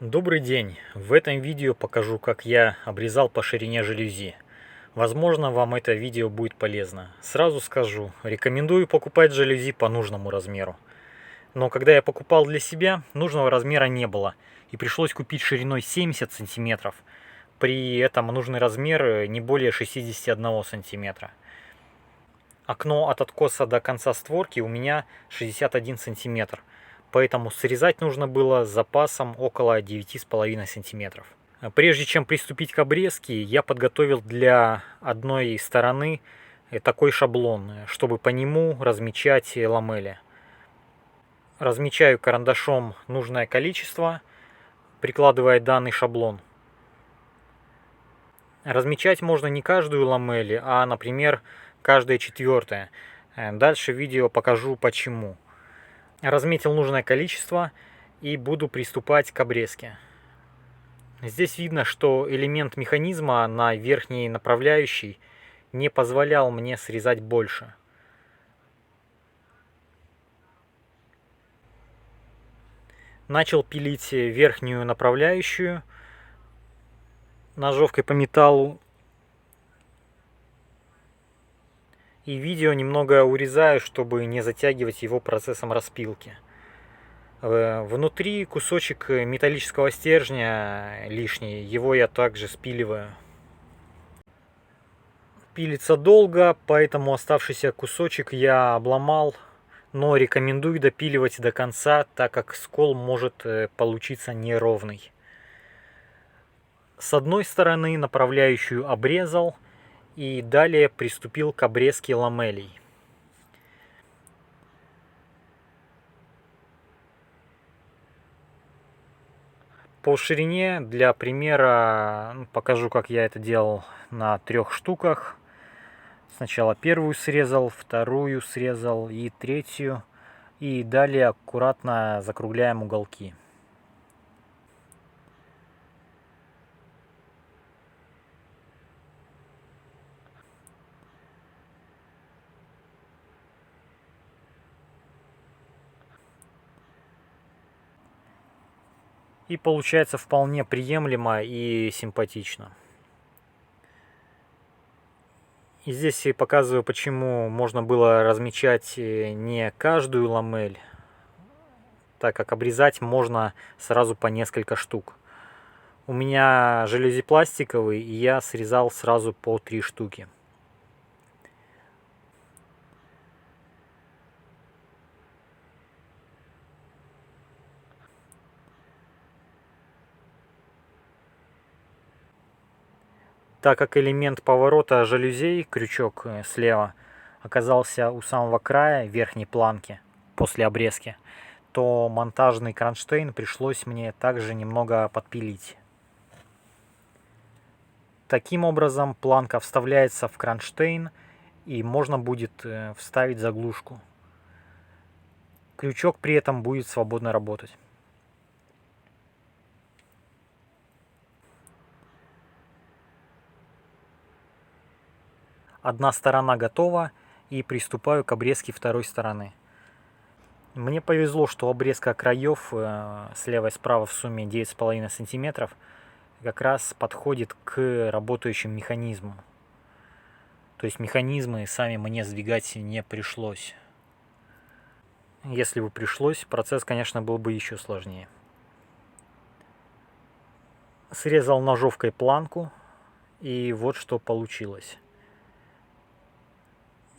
Добрый день! В этом видео покажу, как я обрезал по ширине жалюзи. Возможно, вам это видео будет полезно. Сразу скажу, рекомендую покупать жалюзи по нужному размеру. Но когда я покупал для себя, нужного размера не было. И пришлось купить шириной 70 сантиметров. При этом нужный размер не более 61 сантиметра. Окно от откоса до конца створки у меня 61 сантиметр. Поэтому срезать нужно было с запасом около 9,5 сантиметров. Прежде чем приступить к обрезке, я подготовил для одной стороны такой шаблон, чтобы по нему размечать ламели. Размечаю карандашом нужное количество, прикладывая данный шаблон. Размечать можно не каждую ламель, а, например, каждое четвертое. Дальше в видео покажу почему. Разметил нужное количество и буду приступать к обрезке. Здесь видно, что элемент механизма на верхней направляющей не позволял мне срезать больше. Начал пилить верхнюю направляющую ножовкой по металлу. И видео немного урезаю, чтобы не затягивать его процессом распилки. Внутри кусочек металлического стержня лишний, его я также спиливаю. Пилится долго, поэтому оставшийся кусочек я обломал, но рекомендую допиливать до конца, так как скол может получиться неровный. С одной стороны направляющую обрезал и далее приступил к обрезке ламелей. По ширине для примера покажу, как я это делал на 3 штуках. Сначала первую срезал, вторую срезал и третью. И далее аккуратно закругляем уголки. И получается вполне приемлемо и симпатично. И здесь я показываю, почему можно было размечать не каждую ламель, так как обрезать можно сразу по несколько штук. У меня жалюзи пластиковые, и я срезал сразу по 3 штуки. Так как элемент поворота жалюзей, крючок слева, оказался у самого края верхней планки после обрезки, то монтажный кронштейн пришлось мне также немного подпилить. Таким образом планка вставляется в кронштейн и можно будет вставить заглушку. Крючок при этом будет свободно работать. Одна сторона готова, и приступаю к обрезке второй стороны. Мне повезло, что обрезка краев слева и справа в сумме 9,5 сантиметров как раз подходит к работающему механизму. То есть механизмы сами мне сдвигать не пришлось. Если бы пришлось, процесс, конечно, был бы еще сложнее. Срезал ножовкой планку, и вот что получилось.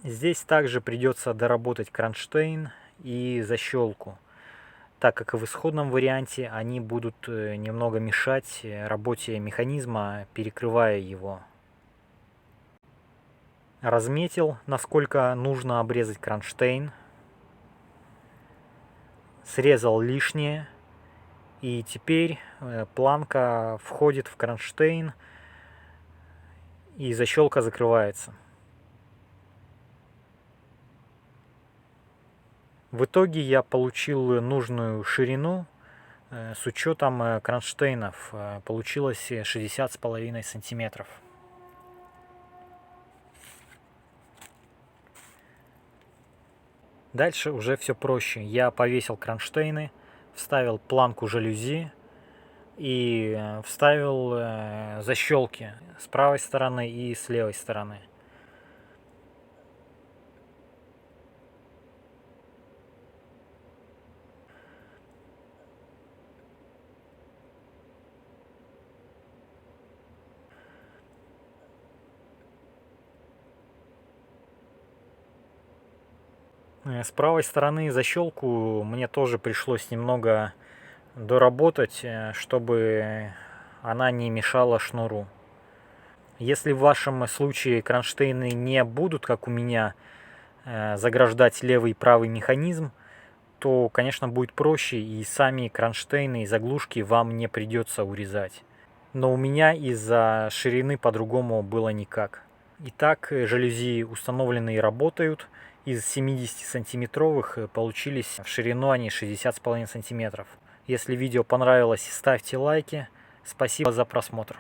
Здесь также придется доработать кронштейн и защелку, так как в исходном варианте они будут немного мешать работе механизма, перекрывая его. Разметил, насколько нужно обрезать кронштейн, срезал лишнее, и теперь планка входит в кронштейн и защелка закрывается. В итоге я получил нужную ширину с учетом кронштейнов. Получилось 60,5 сантиметров. Дальше уже все проще. Я повесил кронштейны, вставил планку жалюзи, и вставил защелки с правой стороны и с левой стороны. С правой стороны защелку мне тоже пришлось немного доработать, чтобы она не мешала шнуру. Если в вашем случае кронштейны не будут, как у меня, заграждать левый и правый механизм, то, конечно, будет проще, и сами кронштейны и заглушки вам не придется урезать. Но у меня из-за ширины по-другому было никак. Итак, жалюзи установлены и работают. Из 70 сантиметровых получились в ширину они 60,5 сантиметров. Если видео понравилось, ставьте лайки. Спасибо за просмотр.